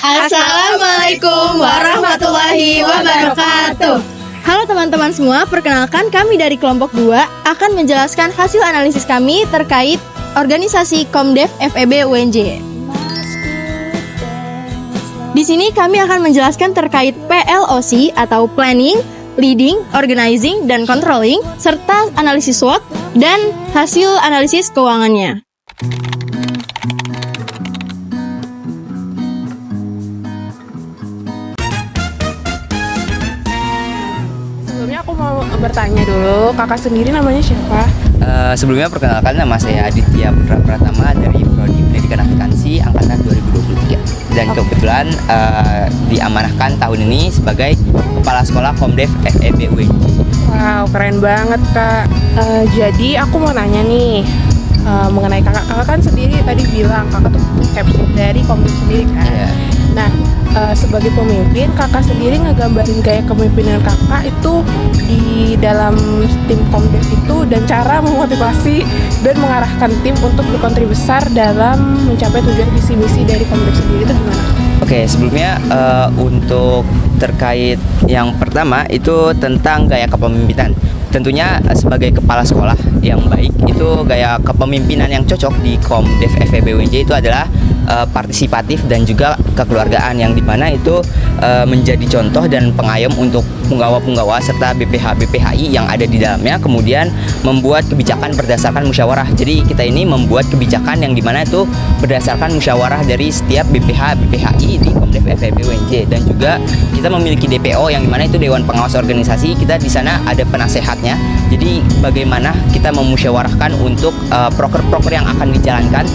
Assalamualaikum warahmatullahi wabarakatuh. Halo teman-teman semua, perkenalkan kami dari kelompok 2 akan menjelaskan hasil analisis kami terkait organisasi Komdev FEB UNJ. Di sini kami akan menjelaskan terkait PLOC atau Planning, Leading, Organizing, dan Controlling, serta analisis SWOT dan hasil analisis keuangannya. Sebelumnya aku mau bertanya dulu, kakak sendiri namanya siapa? Sebelumnya perkenalkan, nama saya Aditya Putra Pratama dari Prodi Pendidikan Akuntansi Angkatan 2023. Dan kebetulan diamanahkan tahun ini sebagai Kepala Sekolah Komdev FEB UNJ. Wow, keren banget kak. Jadi aku mau nanya nih, mengenai kakak. Kakak kan sendiri tadi bilang kakak tuh capsule dari Komdev sendiri kan? Yeah. Nah, sebagai pemimpin, kakak sendiri ngegambarin gaya kepemimpinan kakak itu di dalam tim Komdev itu, dan cara memotivasi dan mengarahkan tim untuk berkontribusi besar dalam mencapai tujuan visi misi dari Komdev sendiri itu gimana? Oke, sebelumnya untuk terkait yang pertama itu tentang gaya kepemimpinan. Tentunya sebagai kepala sekolah yang baik itu gaya kepemimpinan yang cocok di Komdev FEB UNJ itu adalah partisipatif dan juga kekeluargaan, yang dimana itu menjadi contoh dan pengayom untuk penggawa-penggawa serta BPH-BPHI yang ada di dalamnya, kemudian membuat kebijakan berdasarkan musyawarah. Jadi kita ini membuat kebijakan yang dimana itu berdasarkan musyawarah dari setiap BPH-BPHI di Komdev FEB UNJ, dan juga kita memiliki DPO yang dimana itu Dewan Pengawas Organisasi. Kita di sana ada penasehatnya. Jadi bagaimana kita memusyawarahkan untuk proker-proker yang akan dijalankan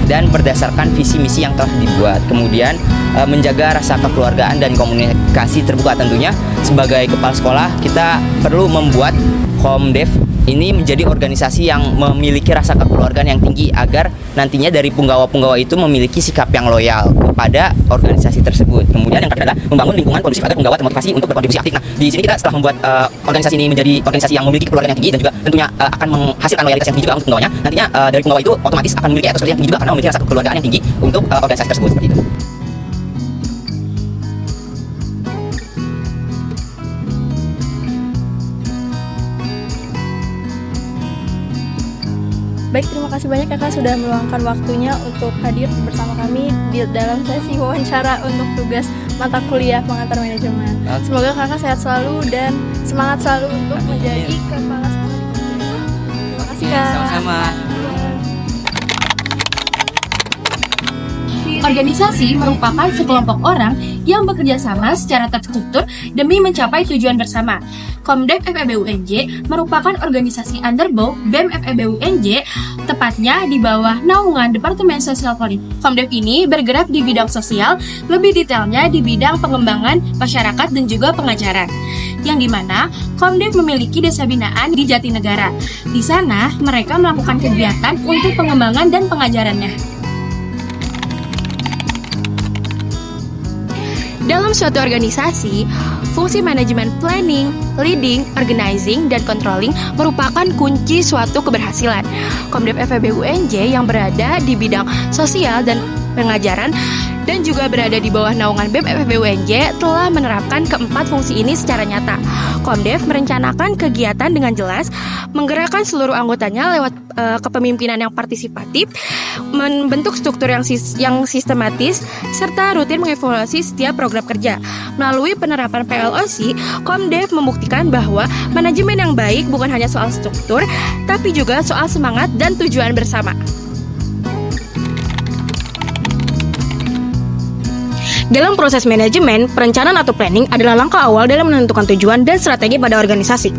dan berdasarkan visi misi yang telah dibuat. Kemudian menjaga rasa kekeluargaan dan komunikasi terbuka. Tentunya sebagai kepala sekolah kita perlu membuat Komdev ini menjadi organisasi yang memiliki rasa kekeluargaan yang tinggi, agar nantinya dari penggawa-penggawa itu memiliki sikap yang loyal kepada organisasi tersebut. Kemudian yang kedua adalah membangun lingkungan kondusif agar penggawa termotivasi untuk berkontribusi aktif. Nah, di sini kita setelah membuat organisasi ini menjadi organisasi yang memiliki kekeluargaan yang tinggi dan juga tentunya akan menghasilkan loyalitas yang tinggi juga untuk penggawanya. Nantinya dari penggawa itu otomatis akan memiliki etos yang tinggi juga karena memiliki rasa kekeluargaan yang tinggi untuk organisasi tersebut, seperti itu. Baik, terima kasih banyak kakak sudah meluangkan waktunya untuk hadir bersama kami di dalam sesi wawancara untuk tugas mata kuliah pengantar manajemen. Semoga kakak sehat selalu dan semangat selalu untuk menjadi kepala sekolah di Komdev. Terima kasih kak. Sama-sama. Organisasi merupakan sekelompok orang yang bekerja sama secara terstruktur demi mencapai tujuan bersama. Komdev FEB UNJ merupakan organisasi underbow BEM FEB UNJ, tepatnya di bawah naungan Departemen Sosial Politik. Komdev ini bergerak di bidang sosial, lebih detailnya di bidang pengembangan masyarakat dan juga pengajaran. Yang dimana Komdev memiliki desa binaan di Jatinegara. Di sana mereka melakukan kegiatan untuk pengembangan dan pengajarannya. Dalam suatu organisasi, fungsi manajemen planning, leading, organizing, dan controlling merupakan kunci suatu keberhasilan. Komdev FEB UNJ yang berada di bidang sosial dan pengajaran dan juga berada di bawah naungan BEM FEB UNJ telah menerapkan keempat fungsi ini secara nyata. Komdev merencanakan kegiatan dengan jelas, menggerakkan seluruh anggotanya lewat kepemimpinan yang partisipatif, membentuk struktur yang sistematis, serta rutin mengevaluasi setiap program kerja. Melalui penerapan PLOC, Komdev membuktikan bahwa manajemen yang baik bukan hanya soal struktur, tapi juga soal semangat dan tujuan bersama. Dalam proses manajemen, perencanaan atau planning adalah langkah awal dalam menentukan tujuan dan strategi pada organisasi.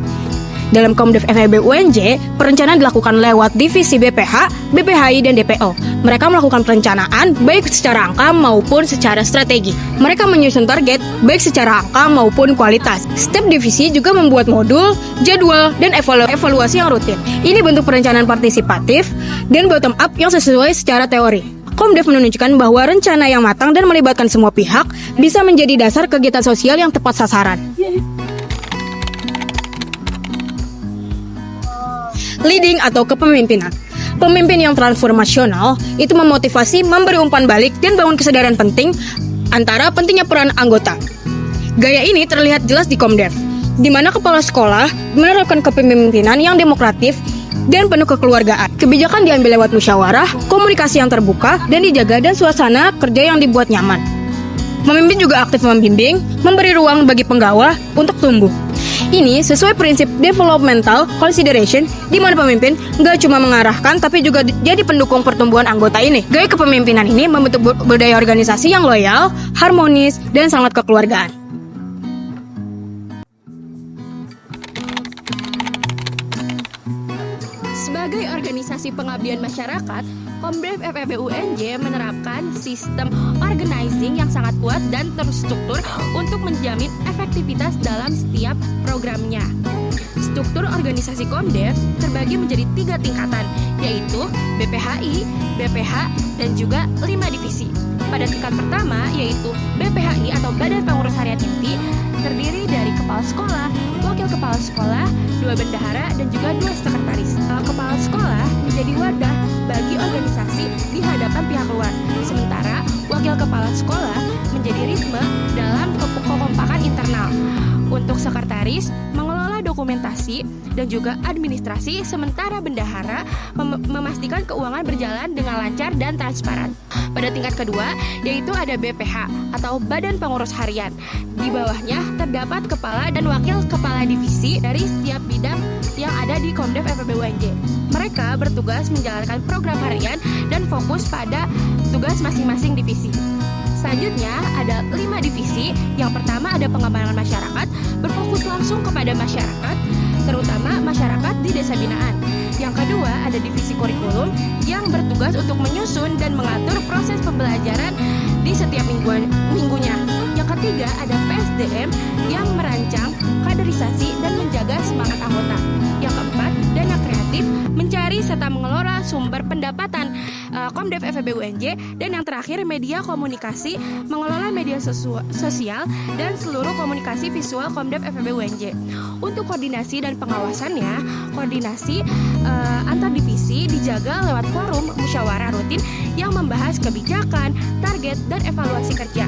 Dalam Komdev FEB UNJ, perencanaan dilakukan lewat divisi BPH, BPHI, dan DPO. Mereka melakukan perencanaan baik secara angka maupun secara strategi. Mereka menyusun target baik secara angka maupun kualitas. Setiap divisi juga membuat modul, jadwal, dan evaluasi yang rutin. Ini bentuk perencanaan partisipatif dan bottom up yang sesuai secara teori. Komdev menunjukkan bahwa rencana yang matang dan melibatkan semua pihak bisa menjadi dasar kegiatan sosial yang tepat sasaran. Leading atau kepemimpinan. Pemimpin yang transformasional itu memotivasi, memberi umpan balik, dan bangun kesadaran penting antara pentingnya peran anggota. Gaya ini terlihat jelas di Komdev, di mana kepala sekolah menerapkan kepemimpinan yang demokratif dan penuh kekeluargaan. Kebijakan diambil lewat musyawarah, komunikasi yang terbuka, dan dijaga dan suasana kerja yang dibuat nyaman. Pemimpin juga aktif membimbing, memberi ruang bagi penggawa untuk tumbuh. Ini sesuai prinsip developmental consideration, di mana pemimpin nggak cuma mengarahkan, tapi juga jadi pendukung pertumbuhan anggota ini. Gaya kepemimpinan ini membentuk budaya organisasi yang loyal, harmonis, dan sangat kekeluargaan. Sebagai organisasi pengabdian masyarakat, Komdev FEB UNJ menerapkan sistem organizing yang sangat kuat dan terstruktur untuk menjamin efektivitas dalam setiap programnya. Struktur organisasi Komdev terbagi menjadi 3 tingkatan, yaitu BPHI, BPH, dan juga 5 divisi. Pada tingkat pertama, yaitu BPHI atau Badan Pengurus Harian Inti, terdiri dari kepala sekolah, wakil kepala sekolah, 2 bendahara, dan juga 2 sekretaris. Kepala sekolah menjadi wadah bagi organisasi di hadapan pihak luar, sementara wakil kepala sekolah menjadi ritme dalam kekompakan internal. Untuk sekretaris mengelola dokumentasi dan juga administrasi, sementara bendahara memastikan keuangan berjalan dengan lancar dan transparan. Pada tingkat kedua, yaitu ada BPH atau Badan Pengurus Harian. Di bawahnya terdapat kepala dan wakil kepala divisi dari setiap bidang yang ada di Komdev FEB UNJ. Mereka bertugas menjalankan program harian dan fokus pada tugas masing-masing divisi. Selanjutnya ada 5 divisi. Yang pertama ada pengembangan masyarakat, berfokus langsung kepada masyarakat, terutama masyarakat di desa binaan. Yang kedua ada divisi kurikulum yang bertugas untuk menyusun dan mengatur proses pembelajaran di setiap minggunya. Yang ketiga ada PSDM yang merancang kaderisasi dan menjaga semangat anggota. Yang keempat, dana kreatif, mencari serta mengelola sumber pendapatan Komdev FEB UNJ. Dan yang terakhir, media komunikasi, mengelola media sosial dan seluruh komunikasi visual Komdev FEB UNJ. Untuk koordinasi dan pengawasannya, koordinasi antar divisi dijaga lewat forum musyawarah rutin yang membahas kebijakan, target, dan evaluasi kerja.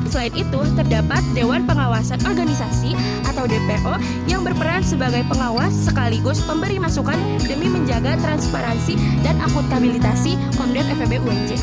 Selain itu, terdapat Dewan Pengawasan Organisasi atau DPO yang berperan sebagai pengawas sekaligus pemberi masukan demi menjaga transparansi dan akuntabilitasi Komdev FEB UNJ.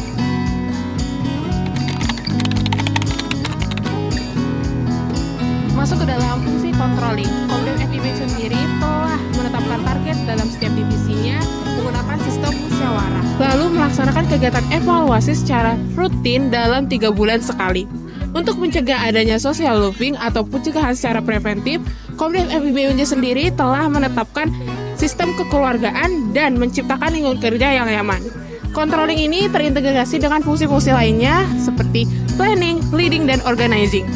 Masuk ke dalam fungsi controlling, Komdev FEB sendiri telah menetapkan target dalam setiap divisinya menggunakan sistem musyawarah, lalu melaksanakan kegiatan evaluasi secara rutin dalam 3 bulan sekali. Untuk mencegah adanya social looping atau pencegahan secara preventif, Komdev FEB UNJ sendiri telah menetapkan sistem kekeluargaan dan menciptakan lingkungan kerja yang nyaman. Controlling ini terintegrasi dengan fungsi-fungsi lainnya seperti planning, leading, dan organizing.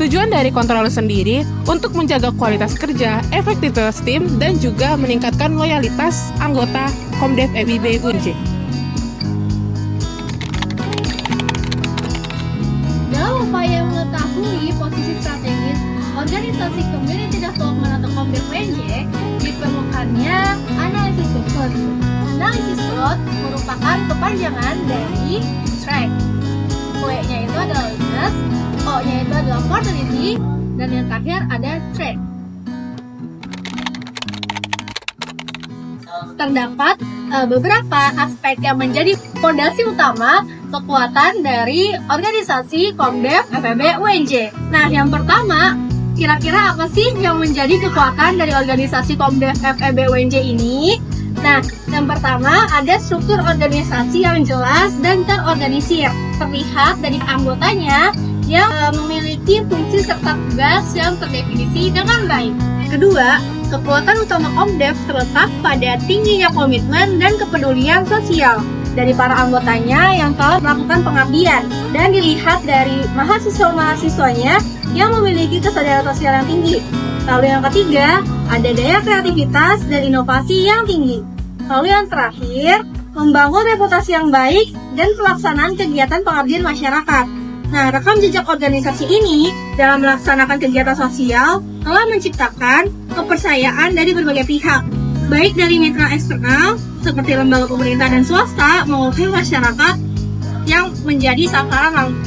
Tujuan dari controlling sendiri untuk menjaga kualitas kerja, efektivitas tim, dan juga meningkatkan loyalitas anggota Komdev FEB UNJ. Dalam upaya mengetahui posisi strategis organisasi community development atau Komdev UNJ, diperlukannya analisis SWOT. Analisis SWOT merupakan kepanjangan dari STRIKE. W-nya itu adalah weakness, O-nya itu adalah opportunity, dan yang terakhir ada threat. Terdapat beberapa aspek yang menjadi fondasi utama kekuatan dari organisasi Komdev FEB UNJ. Nah, yang pertama, kira-kira apa sih yang menjadi kekuatan dari organisasi Komdev FEB UNJ ini? Nah, yang pertama ada struktur organisasi yang jelas dan terorganisir, terlihat dari anggotanya yang memiliki fungsi serta tugas yang terdefinisi dengan baik. Kedua, kekuatan utama Komdev terletak pada tingginya komitmen dan kepedulian sosial dari para anggotanya yang telah melakukan pengabdian, dan dilihat dari mahasiswa-mahasiswanya yang memiliki kesadaran sosial yang tinggi. Lalu yang ketiga, ada daya kreativitas dan inovasi yang tinggi. Lalu yang terakhir, membangun reputasi yang baik dan pelaksanaan kegiatan pengabdian masyarakat. Nah, rekam jejak organisasi ini dalam melaksanakan kegiatan sosial telah menciptakan kepercayaan dari berbagai pihak, baik dari mitra eksternal seperti lembaga pemerintah dan swasta maupun masyarakat yang menjadi sasaran langsung.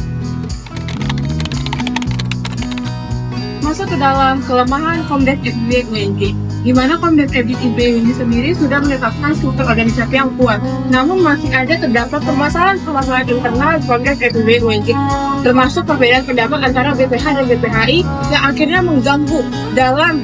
masuk ke dalam kelemahan Komdef FIB UNJ, di mana Komdef FIB UNJ sendiri sudah menetapkan struktur organisasi yang kuat. Namun masih ada terdapat permasalahan internal Komdef FIB UNJ, termasuk perbedaan pendapat antara BPH dan BPHI yang akhirnya mengganggu dalam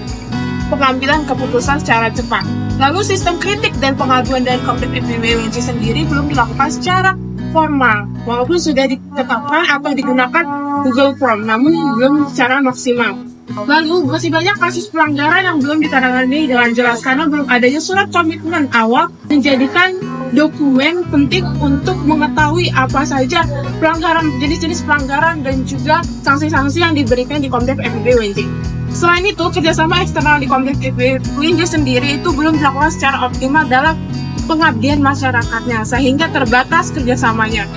pengambilan keputusan secara cepat. Lalu sistem kritik dan pengaduan dari Komdef FIB UNJ sendiri belum dilakukan secara formal, walaupun sudah ditetapkan atau digunakan Google Form, namun belum secara maksimal. Lalu masih banyak kasus pelanggaran yang belum ditangani dengan jelas karena belum adanya surat komitmen awal menjadikan dokumen penting untuk mengetahui apa saja pelanggaran, jenis-jenis pelanggaran dan juga sanksi-sanksi yang diberikan di Komdef FIB UNJ. Selain itu, kerjasama eksternal di Komdef FIB UNJ sendiri itu belum dilakukan secara optimal dalam pengabdian masyarakatnya, sehingga terbatas kerjasamanya.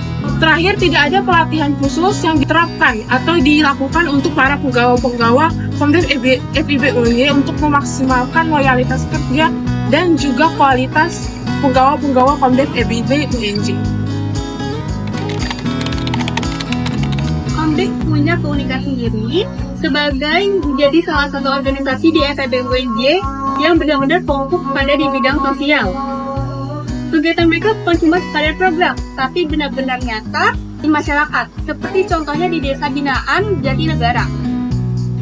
Terakhir, tidak ada pelatihan khusus yang diterapkan atau dilakukan untuk para penggawa-penggawa Komdef FIB UNJ untuk memaksimalkan loyalitas kerja dan juga kualitas penggawa-penggawa Komdef FIB UNJ. Komdef punya keunikan sendiri sebagai menjadi salah satu organisasi di FIB UNJ yang benar-benar fokus pada di bidang sosial. Kegiatan mereka bukan cuma pada program, tapi benar-benar nyata di masyarakat, seperti contohnya di Desa Binaan Jatinegara.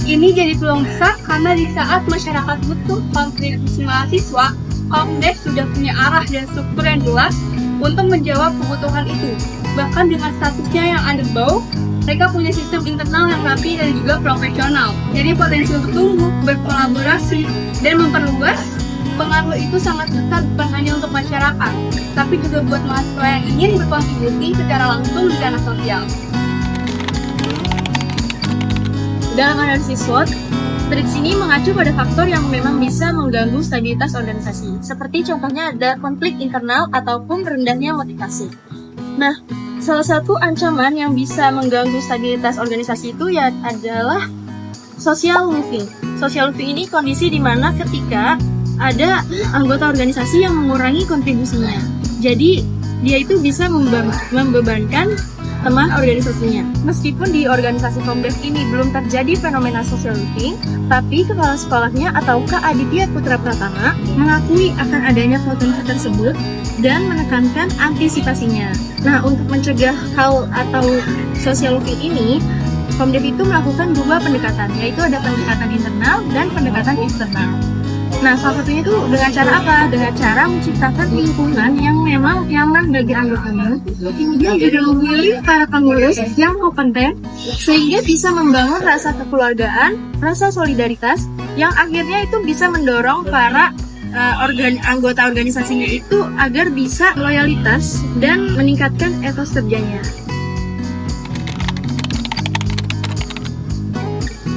Ini jadi peluang besar karena di saat masyarakat butuh kontribusi mahasiswa, Komdef sudah punya arah dan struktur yang jelas untuk menjawab kebutuhan itu. Bahkan dengan statusnya yang underbow, mereka punya sistem internal yang rapi dan juga profesional. Jadi potensi untuk tumbuh, berkolaborasi, dan memperluas pengaruh itu sangat besar bukan hanya untuk masyarakat, tapi juga buat mahasiswa yang ingin berkontribusi secara langsung di ranah sosial. Dalam analisis SWOT, strategi ini mengacu pada faktor yang memang bisa mengganggu stabilitas organisasi, seperti contohnya ada konflik internal ataupun rendahnya motivasi. Nah, salah satu ancaman yang bisa mengganggu stabilitas organisasi itu ya adalah social moving. Social moving ini kondisi di mana ketika ada anggota organisasi yang mengurangi kontribusinya. Jadi, dia itu bisa membebankan teman organisasinya. Meskipun di organisasi Komdef ini belum terjadi fenomena social looting, tapi kepala sekolahnya atau Kak Aditya Putra Pratama mengakui akan adanya potensi tersebut dan menekankan antisipasinya. Nah, untuk mencegah hal atau social looting ini, Komdef itu melakukan dua pendekatan, yaitu ada pendekatan internal dan pendekatan eksternal. Nah, salah satunya itu dengan cara apa? Dengan cara menciptakan lingkungan yang memang nyaman bagi anggotanya. Kemudian juga memilih para pengurus yang kompeten sehingga bisa membangun rasa kekeluargaan, rasa solidaritas yang akhirnya itu bisa mendorong para anggota organisasinya itu agar bisa loyalitas dan meningkatkan etos kerjanya.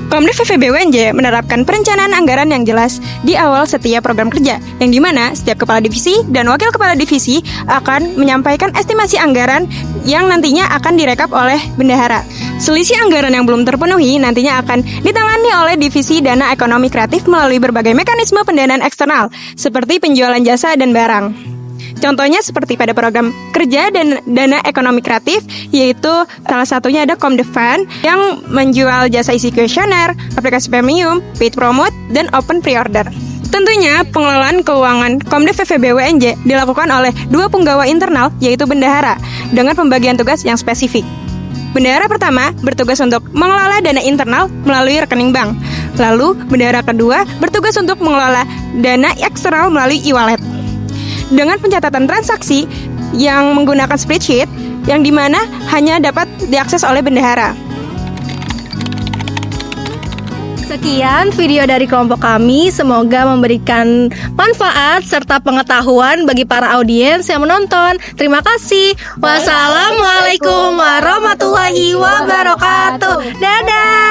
Komdef FIB UNJ menerapkan perencanaan anggaran yang jelas di awal setiap program kerja, yang dimana setiap kepala divisi dan wakil kepala divisi akan menyampaikan estimasi anggaran yang nantinya akan direkap oleh bendahara. Selisih anggaran yang belum terpenuhi nantinya akan ditangani oleh divisi dana ekonomi kreatif melalui berbagai mekanisme pendanaan eksternal, seperti penjualan jasa dan barang. Contohnya seperti pada program kerja dan dana ekonomi kreatif, yaitu salah satunya ada Komdef Fund yang menjual jasa isi kuesioner, aplikasi premium, paid promote, dan open pre-order. Tentunya pengelolaan keuangan Komdef FIB UNJ dilakukan oleh dua penggawa internal, yaitu bendahara, dengan pembagian tugas yang spesifik. Bendahara pertama bertugas untuk mengelola dana internal melalui rekening bank. Lalu bendahara kedua bertugas untuk mengelola dana eksternal melalui e-wallet. Dengan pencatatan transaksi yang menggunakan spreadsheet, yang dimana hanya dapat diakses oleh bendahara. Sekian video dari kelompok kami, semoga memberikan manfaat serta pengetahuan bagi para audiens yang menonton. Terima kasih. Wassalamualaikum warahmatullahi wabarakatuh. Dadah.